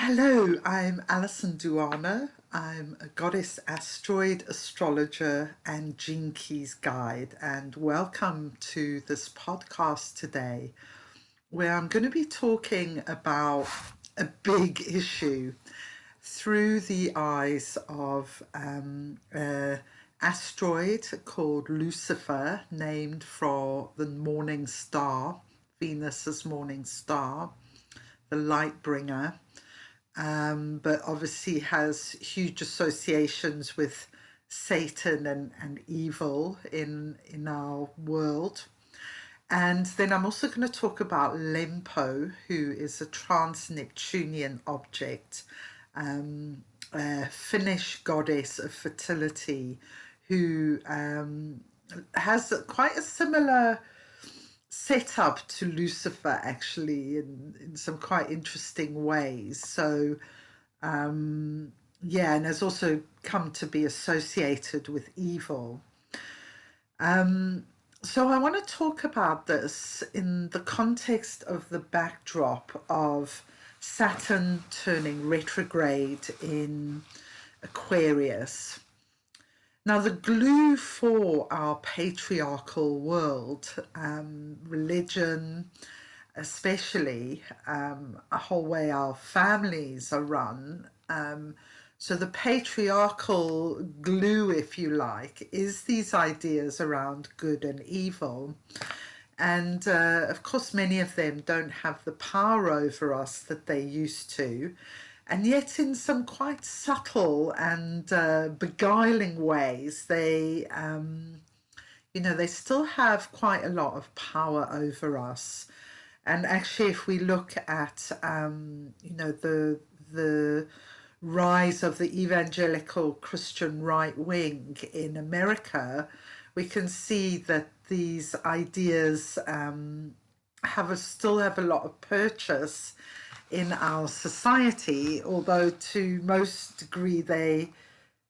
Hello, I'm Alison Duana. I'm a goddess asteroid astrologer and Gene Keys guide, and welcome to this podcast today where I'm going to be talking about a big issue through the eyes of an asteroid called Lucifer, named for the morning star, Venus's morning star, the light bringer. But obviously has huge associations with Satan and evil in our world. And then I'm also going to talk about Lempo, who is a trans-Neptunian object, a Finnish goddess of fertility, who has quite a similar set up to Lucifer, actually, in some quite interesting ways. So yeah, and has also come to be associated with evil. So I want to talk about this in the context of the backdrop of Saturn turning retrograde in Aquarius. Now, the glue for our patriarchal world, religion especially, a whole way our families are run, so the patriarchal glue, if you like, is these ideas around good and evil. And of course, many of them don't have the power over us that they used to. And yet, in some quite subtle and beguiling ways, they still have quite a lot of power over us. And actually, if we look at, the rise of the evangelical Christian right wing in America, we can see that these ideas still have a lot of purchase in our society, although to most degree they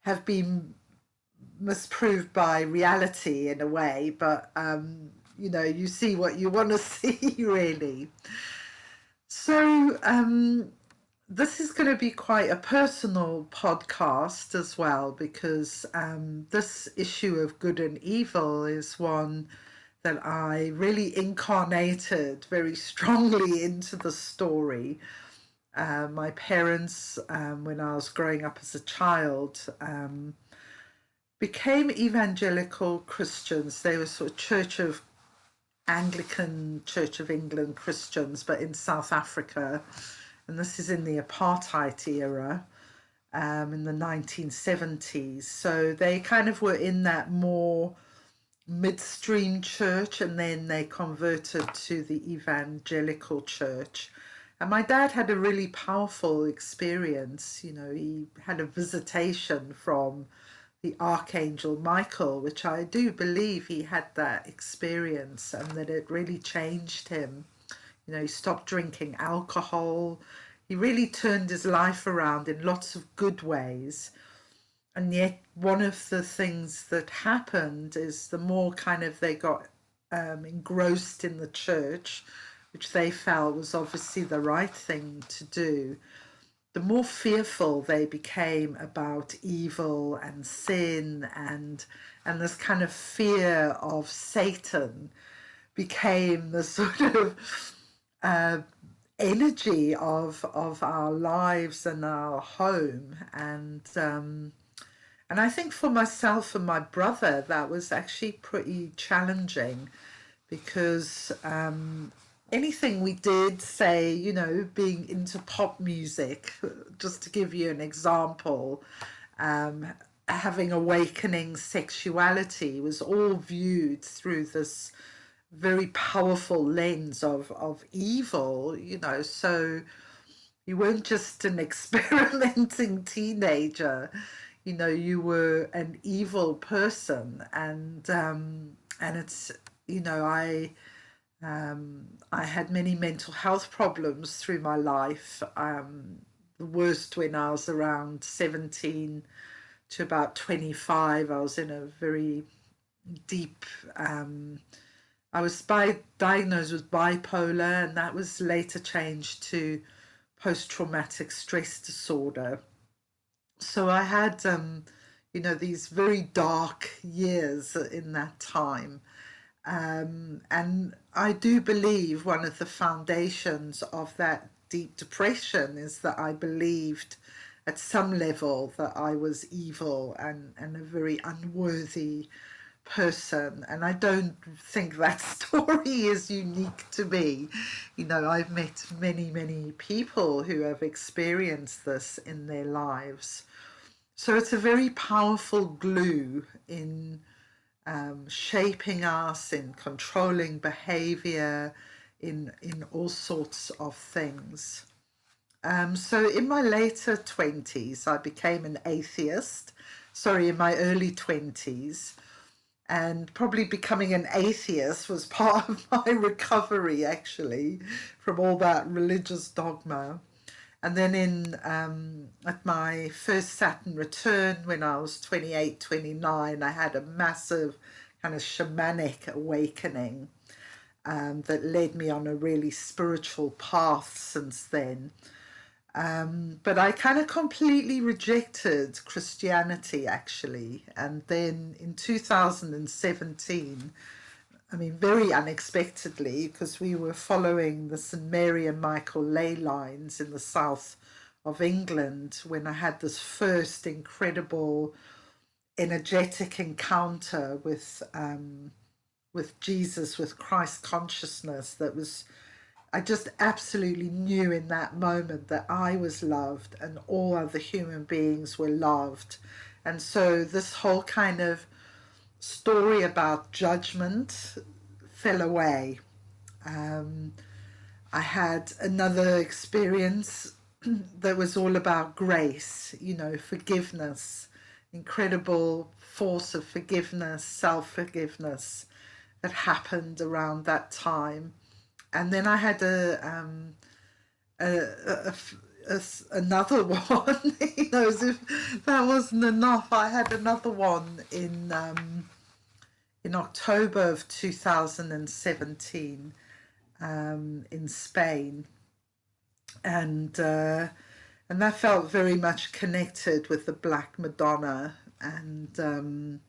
have been misproved by reality in a way, but you see what you want to see, really. So this is going to be quite a personal podcast as well, because this issue of good and evil is one that I really incarnated very strongly into the story. My parents, when I was growing up as a child, became evangelical Christians. They were sort of Anglican Church of England Christians, but in South Africa. And this is in the apartheid era, in the 1970s. So they kind of were in that more midstream church, and then they converted to the evangelical church. And my dad had a really powerful experience. He had a visitation from the Archangel Michael, which I do believe he had that experience and that it really changed him. He stopped drinking alcohol. He really turned his life around in lots of good ways. And yet one of the things that happened is the more kind of they got engrossed in the church, which they felt was obviously the right thing to do, the more fearful they became about evil and sin, and this kind of fear of Satan became the sort of energy of our lives and our home. And I think for myself and my brother, that was actually pretty challenging, because anything we did, say, being into pop music, just to give you an example, having awakening sexuality was all viewed through this very powerful lens of evil, so you weren't just an experimenting teenager, you were an evil person. And it's, I had many mental health problems through my life. The worst when I was around 17 to about 25. I was in a very deep, I was diagnosed with bipolar, and that was later changed to post-traumatic stress disorder. So I had, you know, these very dark years in that time. And I do believe one of the foundations of that deep depression is that I believed at some level that I was evil and a very unworthy person. And I don't think that story is unique to me. You know, I've met many, many people who have experienced this in their lives. So it's a very powerful glue in shaping us, in controlling behavior, in all sorts of things. So in my later 20s, I became an atheist. Sorry, in my early 20s. And probably becoming an atheist was part of my recovery, actually, from all that religious dogma. And then at my first Saturn return, when I was 28, 29, I had a massive kind of shamanic awakening that led me on a really spiritual path since then. But I kind of completely rejected Christianity, actually. And then in 2017, I mean, very unexpectedly, because we were following the St. Mary and Michael ley lines in the south of England, when I had this first incredible energetic encounter with Jesus, with Christ consciousness, that was, I just absolutely knew in that moment that I was loved and all other human beings were loved. And so this whole kind of story about judgment fell away. I had another experience that was all about grace, you know, forgiveness, incredible force of forgiveness, self-forgiveness that happened around that time. And then I had another one, you know, as if that wasn't enough. I had another one in October of 2017 in Spain, and that felt very much connected with the Black Madonna. And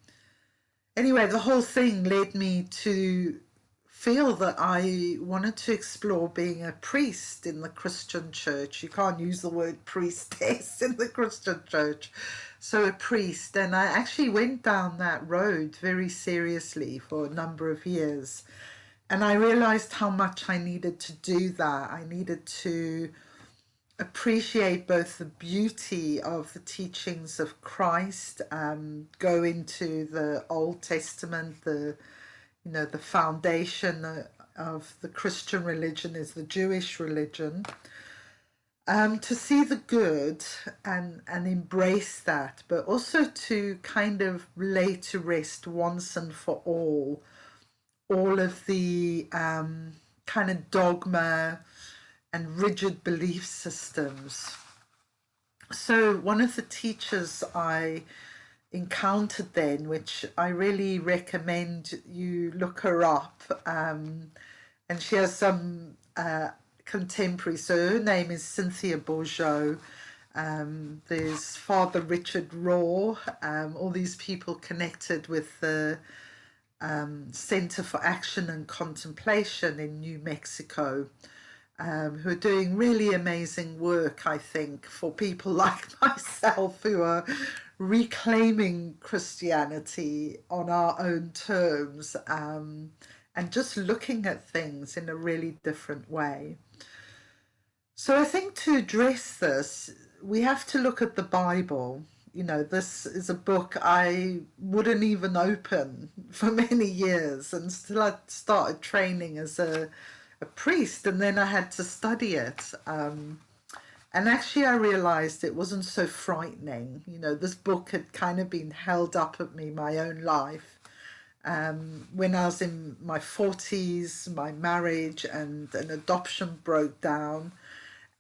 anyway, the whole thing led me to feel that I wanted to explore being a priest in the Christian church. You can't use the word priestess in the Christian church. So a priest. And I actually went down that road very seriously for a number of years. And I realized how much I needed to do that. I needed to appreciate both the beauty of the teachings of Christ, go into the Old Testament, the foundation of the Christian religion is the Jewish religion, to see the good and embrace that, but also to kind of lay to rest once and for all of the kind of dogma and rigid belief systems. So one of the teachers I encountered then, which I really recommend you look her up, and she has some contemporary, so her name is Cynthia Bourgeau. There's Father Richard Raw, all these people connected with the Center for Action and Contemplation in New Mexico, who are doing really amazing work, I think, for people like myself who are reclaiming Christianity on our own terms, and just looking at things in a really different way. So I think to address this, we have to look at the Bible. You know, this is a book I wouldn't even open for many years until I started training as a priest, and then I had to study it. And actually I realized it wasn't so frightening. You know, this book had kind of been held up at me my own life. When I was in my 40s, my marriage and an adoption broke down,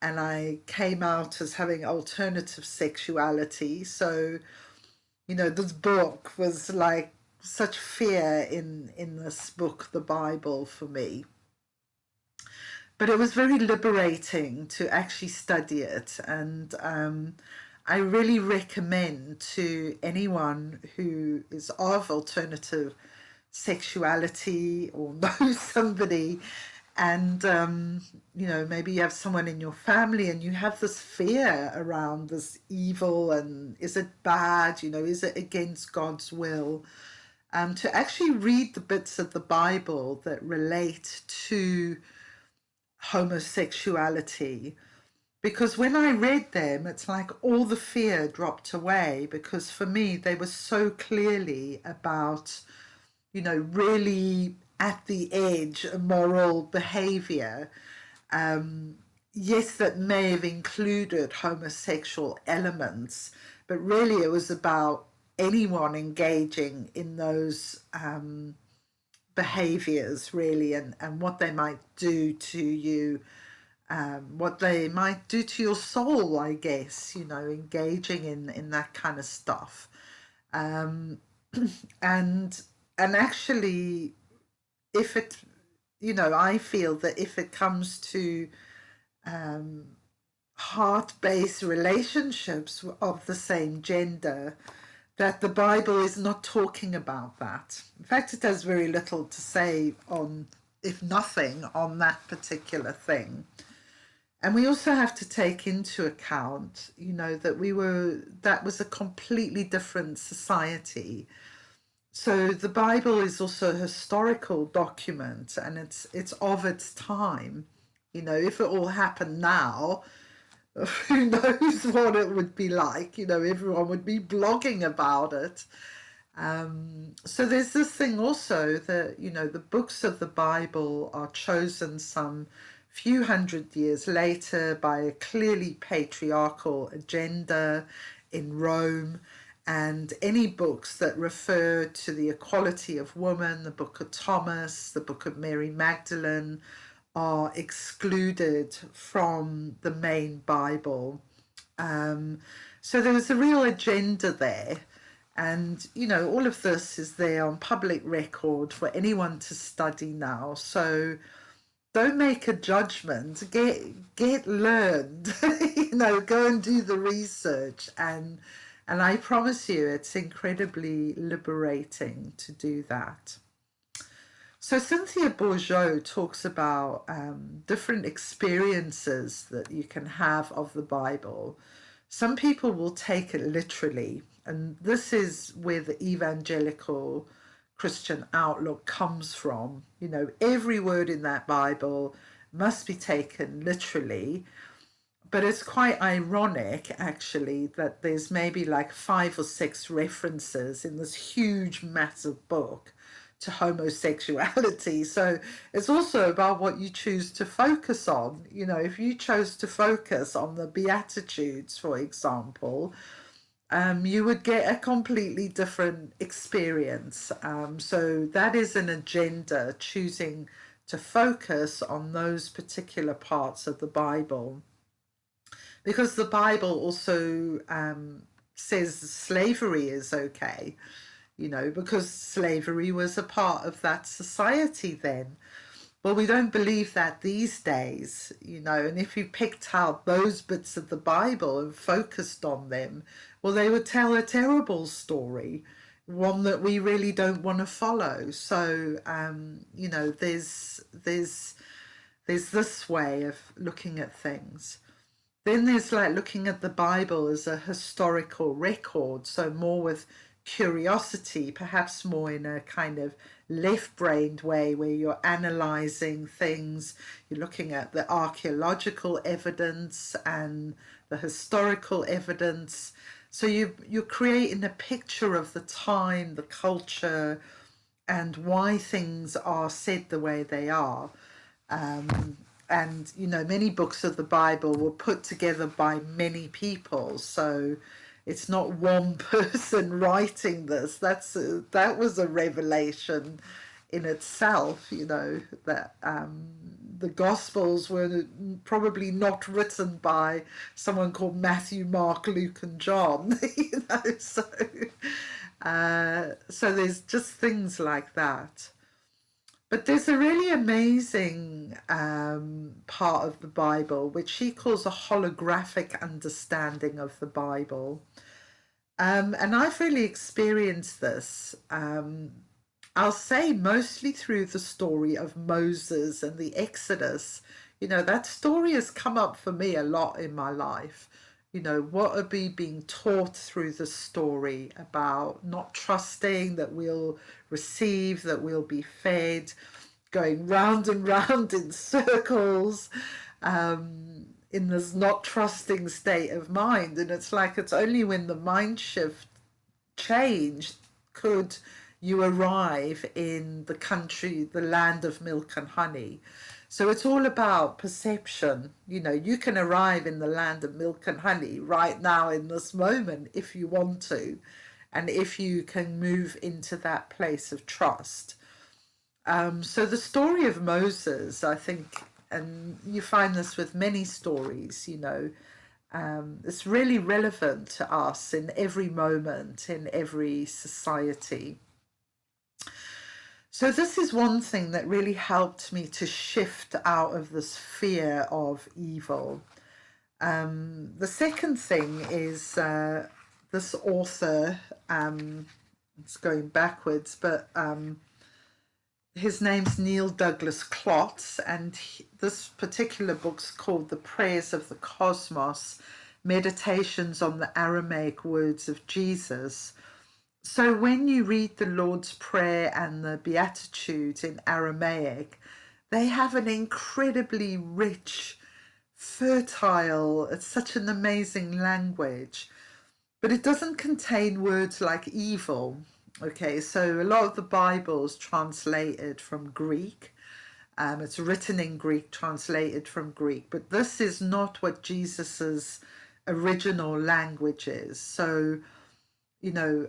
and I came out as having alternative sexuality. So, you know, this book was like such fear in this book, the Bible, for me. but it was very liberating to actually study it. And I really recommend to anyone who is of alternative sexuality or knows somebody, and you know, maybe you have someone in your family and you have this fear around this evil, and is it bad, you know, is it against God's will, to actually read the bits of the Bible that relate to homosexuality. Because when I read them, it's like all the fear dropped away, because for me they were so clearly about, you know, really at the edge moral behavior. Yes, that may have included homosexual elements, but really it was about anyone engaging in those behaviors, really, and what they might do to you, what they might do to your soul, I guess, you know, engaging in that kind of stuff. Um, and actually, if it, you know, I feel that if it comes to heart-based relationships of the same gender, that the Bible is not talking about that. In fact, it has very little to say on, if nothing, on that particular thing. And we also have to take into account, you know, that was a completely different society. So the Bible is also a historical document, and it's of its time. You know, if it all happened now, who knows what it would be like. You know, everyone would be blogging about it. So there's this thing also that, you know, the books of the Bible are chosen some few hundred years later by a clearly patriarchal agenda in Rome, and any books that refer to the equality of women, the book of Thomas, the book of Mary Magdalene, are excluded from the main Bible. So there was a real agenda there. And, you know, all of this is there on public record for anyone to study now. So don't make a judgment, get learned, you know, go and do the research. And I promise you, it's incredibly liberating to do that. So Cynthia Bourgeault talks about different experiences that you can have of the Bible. Some people will take it literally, and this is where the evangelical Christian outlook comes from. You know, every word in that Bible must be taken literally. But it's quite ironic, actually, that there's maybe like 5 or 6 references in this huge, massive book to homosexuality. So it's also about what you choose to focus on. You know, if you chose to focus on the Beatitudes, for example, you would get a completely different experience. So that is an agenda, choosing to focus on those particular parts of the Bible. Because the Bible also says slavery is okay, you know, because slavery was a part of that society then. Well, we don't believe that these days, you know, and if you picked out those bits of the Bible and focused on them, well, they would tell a terrible story, one that we really don't want to follow. So, you know, there's this way of looking at things. Then there's like looking at the Bible as a historical record, so more with curiosity, perhaps more in a kind of left-brained way where you're analyzing things, you're looking at the archaeological evidence and the historical evidence. So you're creating a picture of the time, the culture, and why things are said the way they are. And, you know, many books of the Bible were put together by many people. So it's not one person writing this. That was a revelation in itself, you know, that the Gospels were probably not written by someone called Matthew, Mark, Luke, and John, you know, so there's just things like that. But there's a really amazing part of the Bible which she calls a holographic understanding of the Bible. And I've really experienced this. I'll say mostly through the story of Moses and the Exodus. You know, that story has come up for me a lot in my life. You know, what are we being taught through the story about not trusting that we'll receive, that we'll be fed, going round and round in circles, in this not trusting state of mind. And it's like it's only when the mind shift changed could you arrive in the country, the land of milk and honey. So it's all about perception. You know, you can arrive in the land of milk and honey right now in this moment if you want to, and if you can move into that place of trust. So the story of Moses, I think, and you find this with many stories, you know, it's really relevant to us in every moment, in every society. So this is one thing that really helped me to shift out of this fear of evil. The second thing is this author, it's going backwards, but his name's Neil Douglas Klotz, and this particular book's called The Prayers of the Cosmos, Meditations on the Aramaic Words of Jesus. So when you read the Lord's Prayer and the Beatitudes in Aramaic, they have an incredibly rich, fertile, it's such an amazing language, but it doesn't contain words like evil. Okay, so a lot of the Bible is translated from Greek. It's written in Greek, translated from Greek, but this is not what Jesus's original language is. So, you know,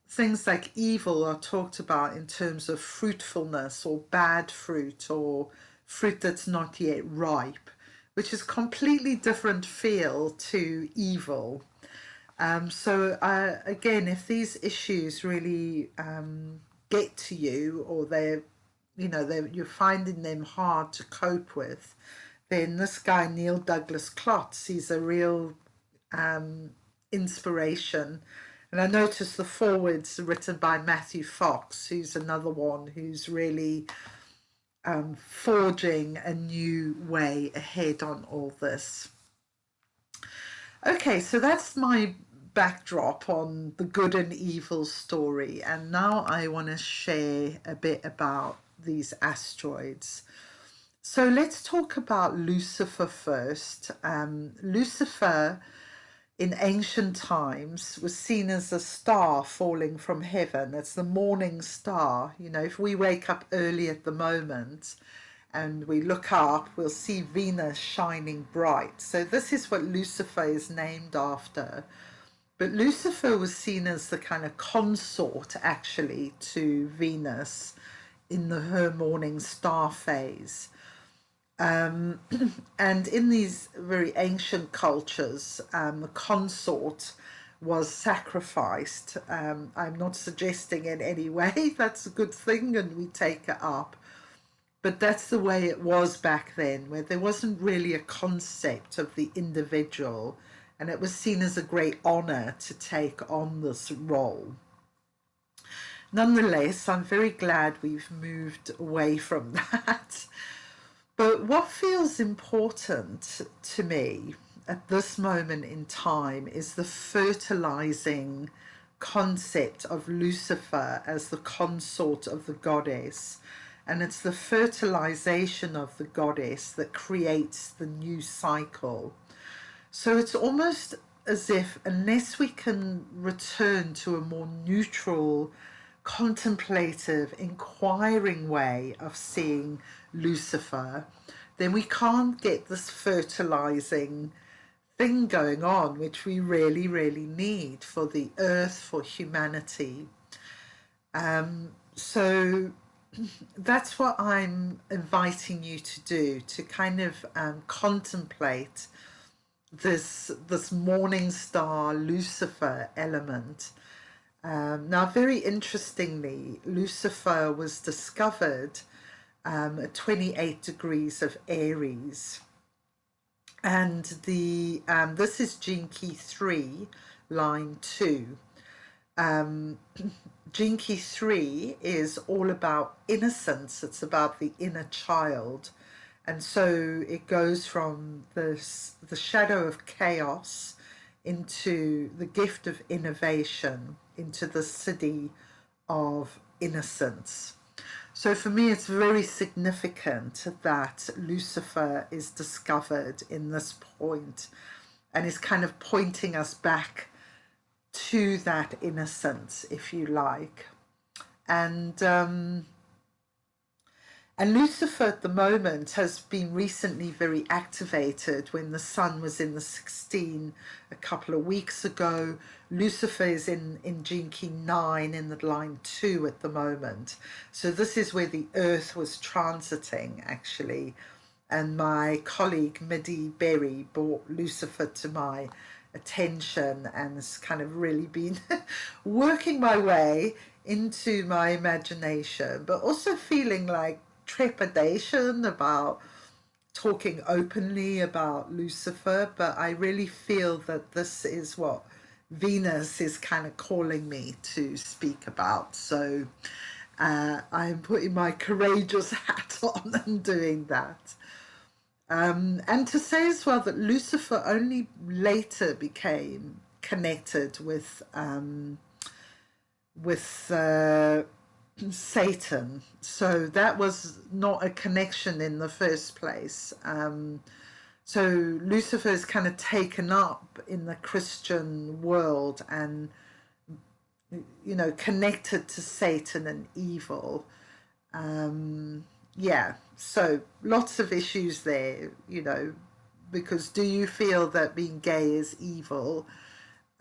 things like evil are talked about in terms of fruitfulness or bad fruit or fruit that's not yet ripe, which is completely different feel to evil. So again, if these issues really get to you, or you're finding them hard to cope with, then this guy Neil Douglas Klotz, he's a real inspiration. And I noticed the foreword's written by Matthew Fox, who's another one who's really forging a new way ahead on all this. Okay, so that's my backdrop on the good and evil story, and now I want to share a bit about these asteroids. So let's talk about Lucifer first. Lucifer in ancient times was seen as a star falling from heaven. It's the morning star. You know, if we wake up early at the moment and we look up, we'll see Venus shining bright. So this is what Lucifer is named after. But Lucifer was seen as the kind of consort, actually, to Venus in her morning star phase. And in these very ancient cultures, the consort was sacrificed. I'm not suggesting in any way that's a good thing and we take it up. But that's the way it was back then, where there wasn't really a concept of the individual, and it was seen as a great honor to take on this role. Nonetheless, I'm very glad we've moved away from that. But what feels important to me at this moment in time is the fertilizing concept of Lucifer as the consort of the goddess. And it's the fertilization of the goddess that creates the new cycle. So it's almost as if unless we can return to a more neutral, contemplative, inquiring way of seeing Lucifer, then we can't get this fertilizing thing going on, which we really, really need for the earth, for humanity. So that's what I'm inviting you to do, to kind of contemplate this morning star Lucifer element. Now, very interestingly, Lucifer was discovered at 28 degrees of Aries. And the this is gene key 3, line 2. Gene key 3 is all about innocence. It's about the inner child. And so it goes from the shadow of chaos into the gift of innovation, into the city of innocence. So for me, it's very significant that Lucifer is discovered in this point and is kind of pointing us back to that innocence, if you like. And Lucifer at the moment has been recently very activated. When the sun was in the 16 a couple of weeks ago, Lucifer is in gene key 9 in the line 2 at the moment. So this is where the Earth was transiting, actually. And my colleague Midi Berry brought Lucifer to my attention and has kind of really been working my way into my imagination, but also feeling like trepidation about talking openly about Lucifer. But I really feel that this is what Venus is kind of calling me to speak about. So I'm putting my courageous hat on and doing that. And to say as well that Lucifer only later became connected with Satan. So that was not a connection in the first place. So Lucifer is kind of taken up in the Christian world and, you know, connected to Satan and evil. Yeah, so lots of issues there, you know, because do you feel that being gay is evil?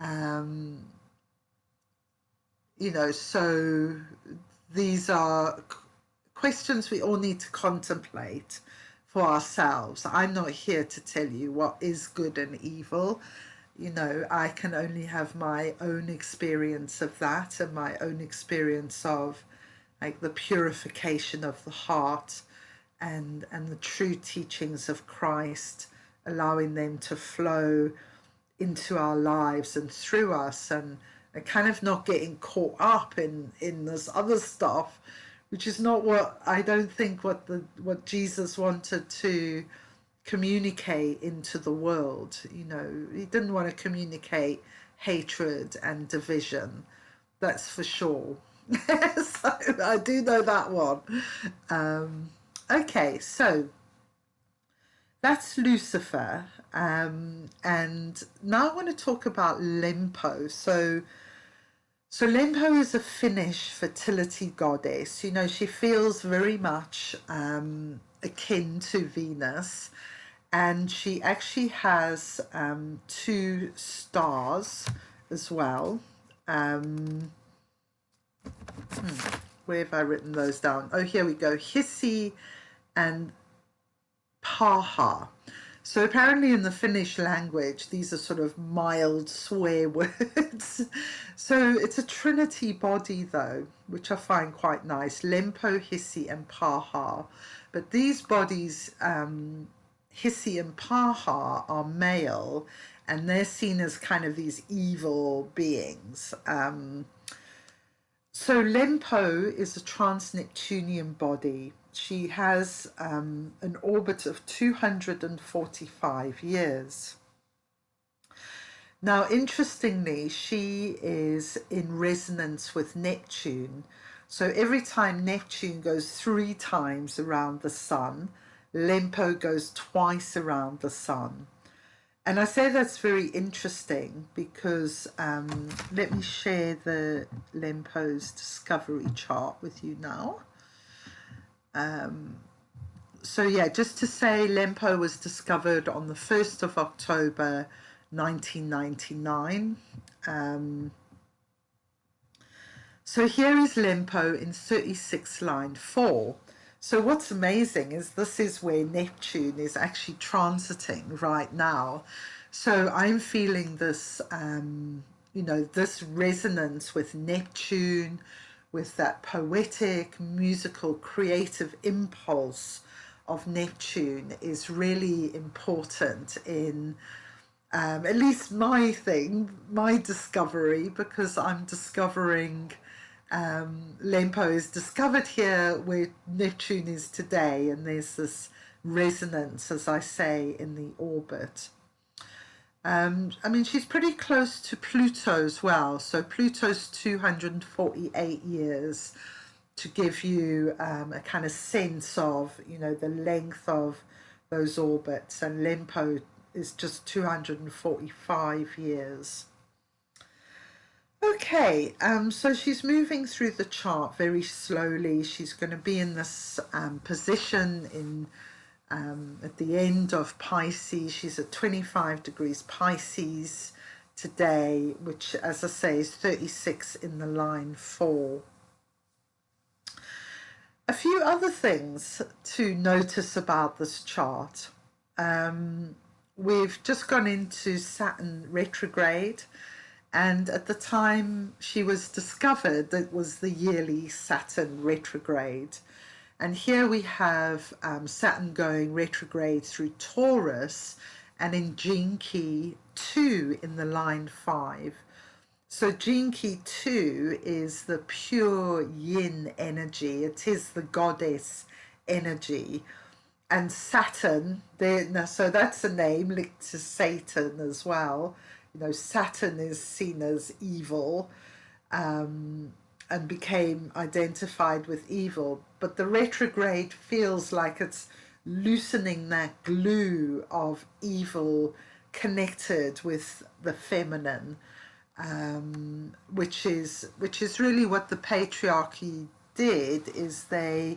You know, so these are questions we all need to contemplate for ourselves. I'm not here to tell you what is good and evil. You know, I can only have my own experience of that and my own experience of like the purification of the heart and the true teachings of Christ, allowing them to flow into our lives and through us, and kind of not getting caught up in this other stuff, which is not what I don't think what Jesus wanted to communicate into the world. You know, he didn't want to communicate hatred and division, that's for sure. So I do know that one. Okay, so that's Lucifer. And now I want to talk about Lempo. So Lempo is a Finnish fertility goddess. You know, she feels very much akin to Venus. And she actually has 2 stars as well. Where have I written those down? Oh, here we go. Hiisi and Paha. So apparently in the Finnish language, these are sort of mild swear words. So it's a trinity body though, which I find quite nice. Lempo, Hiisi and Paha. But these bodies, Hiisi and Paha, are male, and they're seen as kind of these evil beings. So Lempo is a trans-Neptunian body. She has an orbit of 245 years. Now, interestingly, she is in resonance with Neptune. So every time Neptune goes 3 times around the sun, Lempo goes twice around the sun. And I say that's very interesting because let me share the Lempo's discovery chart with you now. So yeah, just to say, Lempo was discovered on the 1st of October 1999. So here is Lempo in 36 line 4. So what's amazing is this is where Neptune is actually transiting right now. So I'm feeling this, you know, this resonance with Neptune, with that poetic, musical, creative impulse of Neptune is really important in at least my discovery, because I'm discovering Lempo is discovered here where Neptune is today, and there's this resonance, as I say, in the orbit. I mean, she's pretty close to Pluto as well. So Pluto's 248 years, to give you a kind of sense of, you know, the length of those orbits. And Lempo is just 245 years. Okay, so she's moving through the chart very slowly. She's going to be in this position in at the end of Pisces. She's at 25 degrees Pisces today, which, as I say, is 36 in the line 4. A few other things to notice about this chart. We've just gone into Saturn retrograde, and at the time she was discovered, it was the yearly Saturn retrograde. And here we have Saturn going retrograde through Taurus and in Gene Key 2 in the line 5. So Gene Key 2 is the pure yin energy. It is the goddess energy. And Saturn, so that's a name linked to Satan as well. You know, Saturn is seen as evil. And became identified with evil, but the retrograde feels like it's loosening that glue of evil connected with the feminine, which is really what the patriarchy did. Is they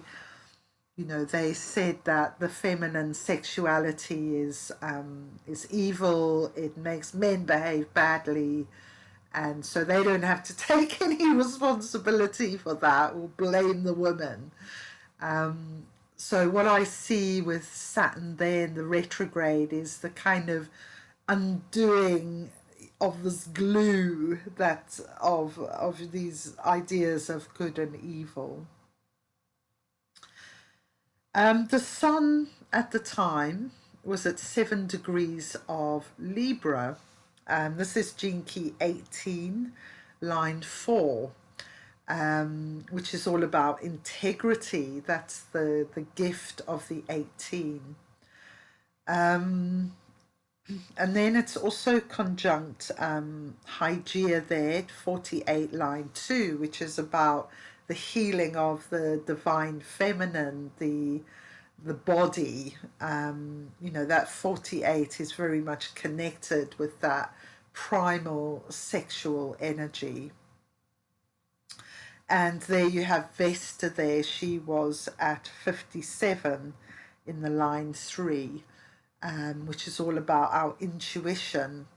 said that the feminine sexuality is evil. It makes men behave badly. And so they don't have to take any responsibility for that or blame the woman. So what I see with Saturn there in the retrograde is the kind of undoing of this glue that of these ideas of good and evil. The sun at the time was at 7 degrees of Libra. This is Gene Key 18, line 4, which is all about integrity. That's the gift of the 18. And then it's also conjunct Hygeia there, 48, line 2, which is about the healing of the divine feminine, the body. That 48 is very much connected with that primal sexual energy. And there you have Vesta there. She was at 57 in the line 3, which is all about our intuition.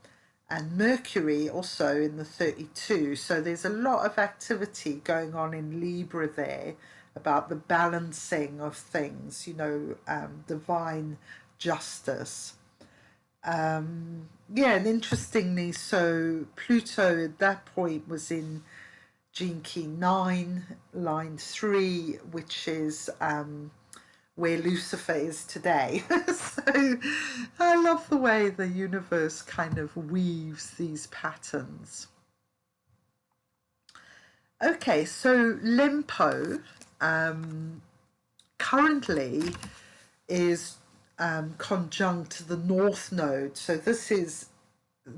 And Mercury also in the 32. So there's a lot of activity going on in Libra there about the balancing of things, divine justice. And interestingly, so Pluto at that point was in Gene Key 9, line 3, which is where Lucifer is today. So I love the way the universe kind of weaves these patterns. Okay, so Lempo currently is conjunct the North Node. So this is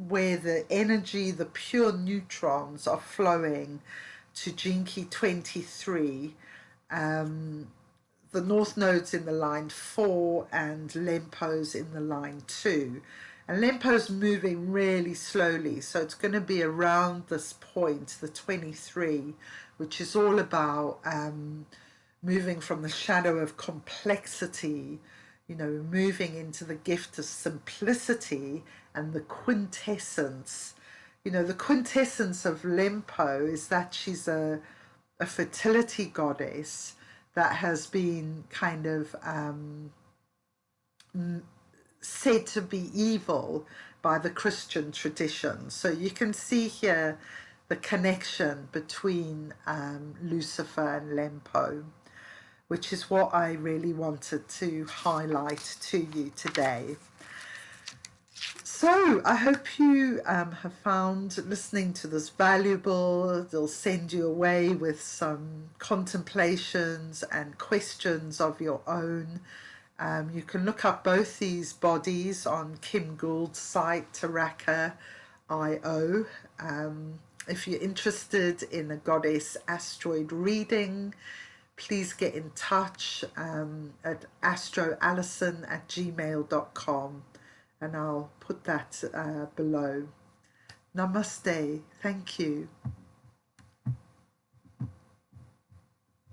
where the energy, the pure neutrons are flowing to Gene Key 23. The North Node's in the line 4 and Lempo's in the line 2. And Lempo's moving really slowly, so it's going to be around this point, the 23, which is all about moving from the shadow of complexity, moving into the gift of simplicity and the quintessence. The quintessence of Lempo is that she's a fertility goddess that has been kind of said to be evil by the Christian tradition. So you can see here the connection between Lucifer and Lempo, which is what I really wanted to highlight to you today. So I hope you have found listening to this valuable. They'll send you away with some contemplations and questions of your own. You can look up both these bodies on Kim Gould's site, Taraka.io. If you're interested in a goddess asteroid reading, please get in touch at astroalison@gmail.com, and I'll put that below. Namaste. Thank you.